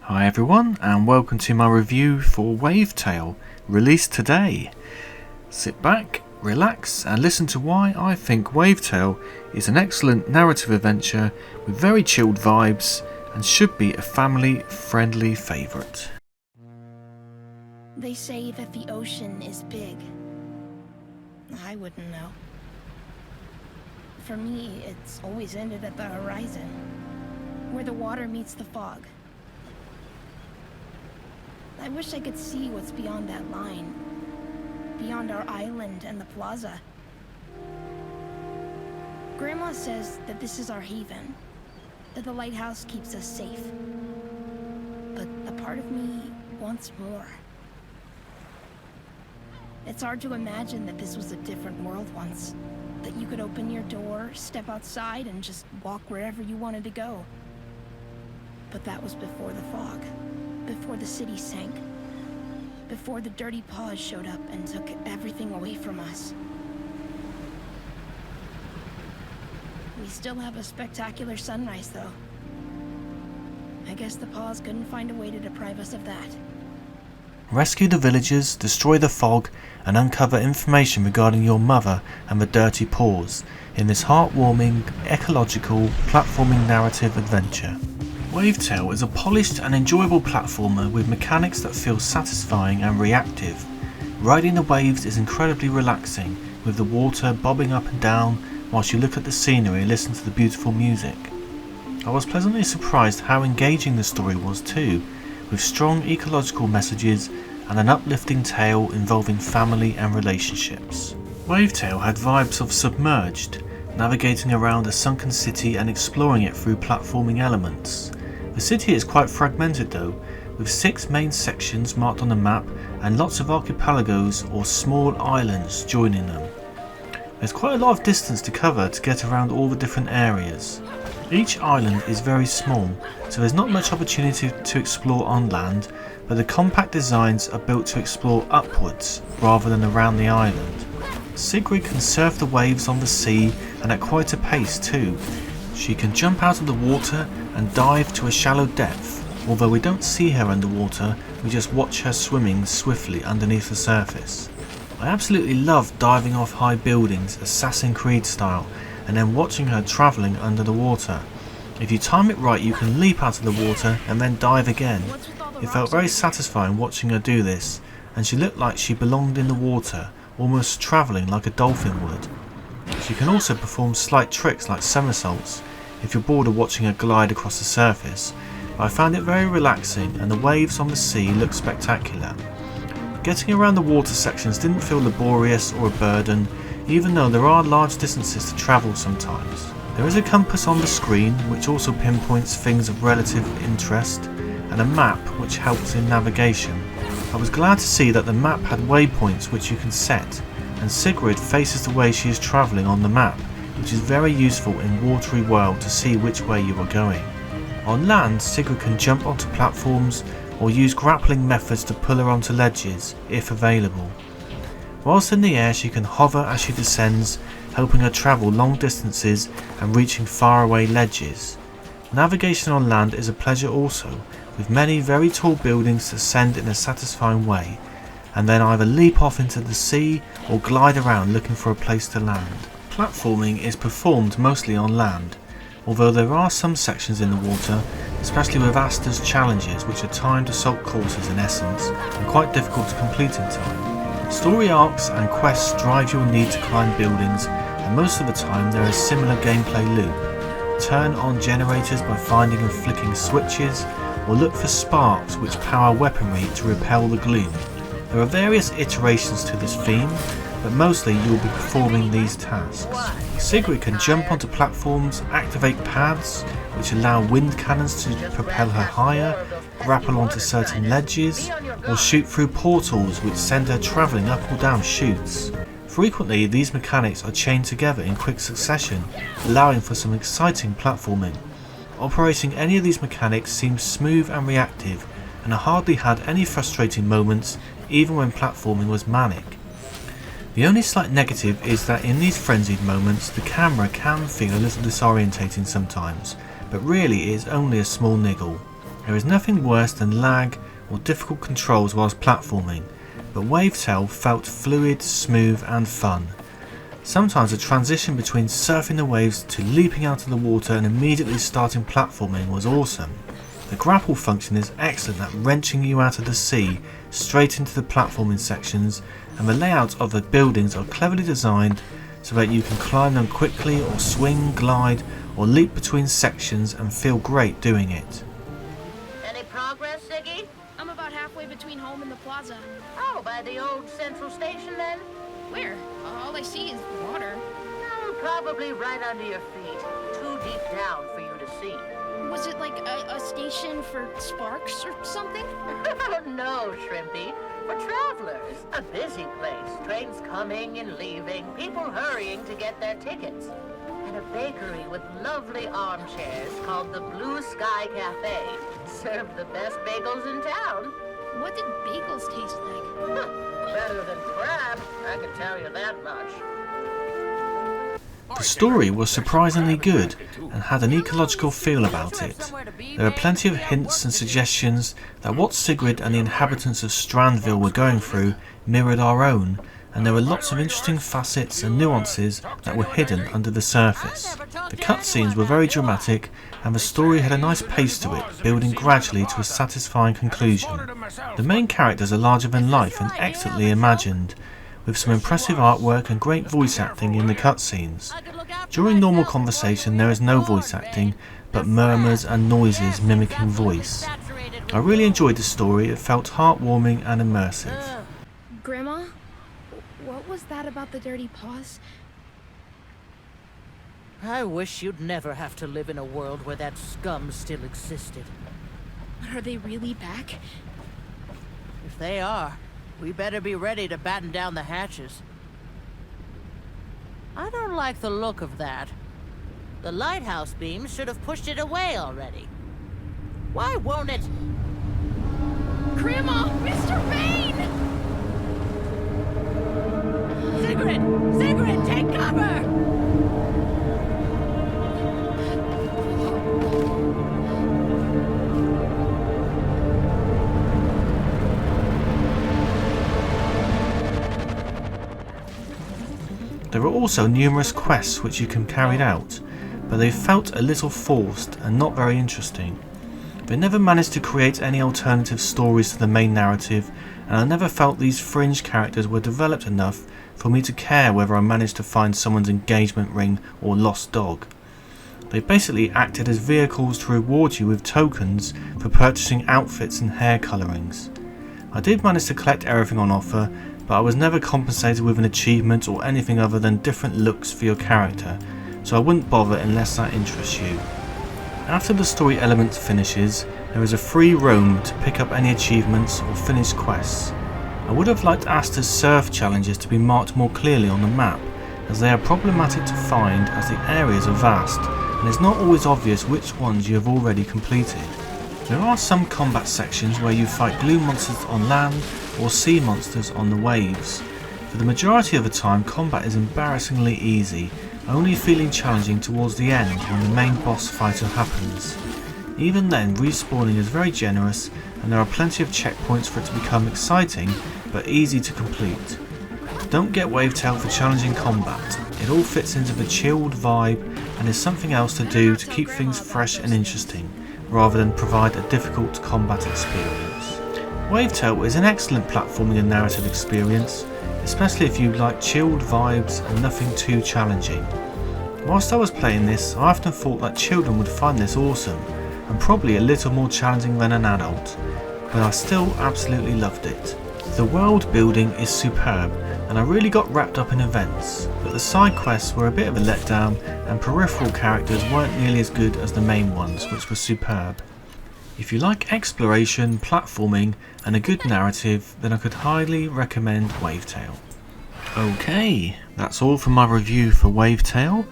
Hi everyone, and welcome to my review for Wavetale, released today. Sit back, relax, and listen to why I think Wavetale is an excellent narrative adventure with very chilled vibes and should be a family-friendly favourite. They say that the ocean is big. I wouldn't know. For me, it's always ended at the horizon, where the water meets the fog. I wish I could see what's beyond that line, beyond our island and the plaza. Grandma says that this is our haven, that the lighthouse keeps us safe. But a part of me wants more. It's hard to imagine that this was a different world once, that you could open your door, step outside, and just walk wherever you wanted to go. But that was before the fog. Before the city sank, before the dirty paws showed up and took everything away from us. We still have a spectacular sunrise, though. I guess the paws couldn't find a way to deprive us of that. Rescue the villagers, destroy the fog, and uncover information regarding your mother and the dirty paws in this heartwarming, ecological, platforming narrative adventure. Wavetale is a polished and enjoyable platformer with mechanics that feel satisfying and reactive. Riding the waves is incredibly relaxing, with the water bobbing up and down whilst you look at the scenery and listen to the beautiful music. I was pleasantly surprised how engaging the story was too, with strong ecological messages and an uplifting tale involving family and relationships. Wavetale had vibes of Submerged, navigating around a sunken city and exploring it through platforming elements. The city is quite fragmented though, with 6 main sections marked on the map and lots of archipelagos or small islands joining them. There's quite a lot of distance to cover to get around all the different areas. Each island is very small, so there's not much opportunity to explore on land, but the compact designs are built to explore upwards rather than around the island. Sigrid can surf the waves on the sea and at quite a pace too. She can jump out of the water and dive to a shallow depth, although we don't see her underwater, we just watch her swimming swiftly underneath the surface. I absolutely love diving off high buildings, Assassin's Creed style, and then watching her travelling under the water. If you time it right, you can leap out of the water and then dive again. It felt very satisfying watching her do this, and she looked like she belonged in the water, almost travelling like a dolphin would. She can also perform slight tricks like somersaults if you're bored of watching her glide across the surface, but I found it very relaxing and the waves on the sea looked spectacular. Getting around the water sections didn't feel laborious or a burden, even though there are large distances to travel sometimes. There is a compass on the screen which also pinpoints things of relative interest, and a map which helps in navigation. I was glad to see that the map had waypoints which you can set, and Sigrid faces the way she is travelling on the map, which is very useful in Watery World to see which way you are going. On land, Sigrid can jump onto platforms or use grappling methods to pull her onto ledges, if available. Whilst in the air, she can hover as she descends, helping her travel long distances and reaching faraway ledges. Navigation on land is a pleasure also, with many very tall buildings to ascend in a satisfying way, and then either leap off into the sea or glide around looking for a place to land. Platforming is performed mostly on land, although there are some sections in the water, especially with Asta's challenges, which are timed assault courses in essence, and quite difficult to complete in time. Story arcs and quests drive your need to climb buildings, and most of the time there is a similar gameplay loop. Turn on generators by finding and flicking switches, or look for sparks which power weaponry to repel the gloom. There are various iterations to this theme, but mostly you will be performing these tasks. Sigrid can jump onto platforms, activate paths which allow wind cannons to propel her higher, grapple onto certain ledges, or shoot through portals which send her travelling up or down chutes. Frequently these mechanics are chained together in quick succession, allowing for some exciting platforming. Operating any of these mechanics seems smooth and reactive, and I hardly had any frustrating moments even when platforming was manic. The only slight negative is that in these frenzied moments the camera can feel a little disorientating sometimes, but really it is only a small niggle. There is nothing worse than lag or difficult controls whilst platforming, but Wavetale felt fluid, smooth and fun. Sometimes the transition between surfing the waves to leaping out of the water and immediately starting platforming was awesome. The grapple function is excellent at wrenching you out of the sea straight into the platforming sections, and the layout of the buildings are cleverly designed so that you can climb them quickly or swing, glide or leap between sections and feel great doing it. Any progress, Ziggy? I'm about halfway between home and the plaza. Oh, by the old central station then? Where? All I see is water. Probably right under your feet. Too deep down for you to see. Was it like a station for sparks or something? No, Shrimpy. For travelers. A busy place. Trains coming and leaving. People hurrying to get their tickets. And a bakery with lovely armchairs called the Blue Sky Cafe. Serve the best bagels in town. What did bagels taste like? Better than crab, I can tell you that much. The story was surprisingly good and had an ecological feel about it. There were plenty of hints and suggestions that what Sigrid and the inhabitants of Strandville were going through mirrored our own, and there were lots of interesting facets and nuances that were hidden under the surface. The cutscenes were very dramatic and the story had a nice pace to it, building gradually to a satisfying conclusion. The main characters are larger than life and excellently imagined, with some impressive artwork and great voice acting in the cutscenes. During normal conversation there is no voice acting, but murmurs and noises mimicking voice. I really enjoyed the story, it felt heartwarming and immersive. Grandma? What was that about the dirty paws? I wish you'd never have to live in a world where that scum still existed. Are they really back? If they are, we better be ready to batten down the hatches. I don't like the look of that. The lighthouse beams should have pushed it away already. Why won't it? Grandma! Mr. Vane! Sigrid! Sigrid, take cover! There are also numerous quests which you can carry out, but they felt a little forced and not very interesting. They never managed to create any alternative stories to the main narrative, and I never felt these fringe characters were developed enough for me to care whether I managed to find someone's engagement ring or lost dog. They basically acted as vehicles to reward you with tokens for purchasing outfits and hair colourings. I did manage to collect everything on offer, but I was never compensated with an achievement or anything other than different looks for your character, so I wouldn't bother unless that interests you. After the story element finishes, there is a free roam to pick up any achievements or finish quests. I would have liked Asta's surf challenges to be marked more clearly on the map, as they are problematic to find as the areas are vast, and it's not always obvious which ones you have already completed. There are some combat sections where you fight glue monsters on land or sea monsters on the waves. For the majority of the time combat is embarrassingly easy, only feeling challenging towards the end when the main boss fighter happens. Even then respawning is very generous and there are plenty of checkpoints for it to become exciting but easy to complete. Don't get Wavetale for challenging combat, it all fits into the chilled vibe and is something else to do to keep things fresh and interesting, rather than provide a difficult combat experience. Wavetale is an excellent platforming and narrative experience, especially if you like chilled vibes and nothing too challenging. Whilst I was playing this, I often thought that children would find this awesome, and probably a little more challenging than an adult, but I still absolutely loved it. The world building is superb, and I really got wrapped up in events, but the side quests were a bit of a letdown and peripheral characters weren't nearly as good as the main ones, which were superb. If you like exploration, platforming and a good narrative, then I could highly recommend Wavetale. Okay, that's all from my review for Wavetale.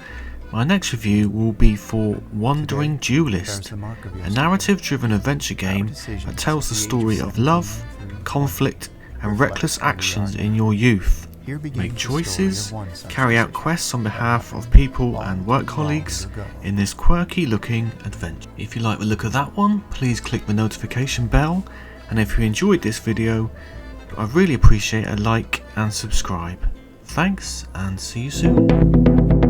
My next review will be for Wandering Duelist, a narrative-driven adventure game that tells the story of love, conflict and reckless actions in your youth. make choices, carry out quests on behalf of people and work colleagues in this quirky looking adventure. If you like the look of that one, please click the notification bell, and if you enjoyed this video, I really appreciate a like and subscribe. Thanks, and see you soon.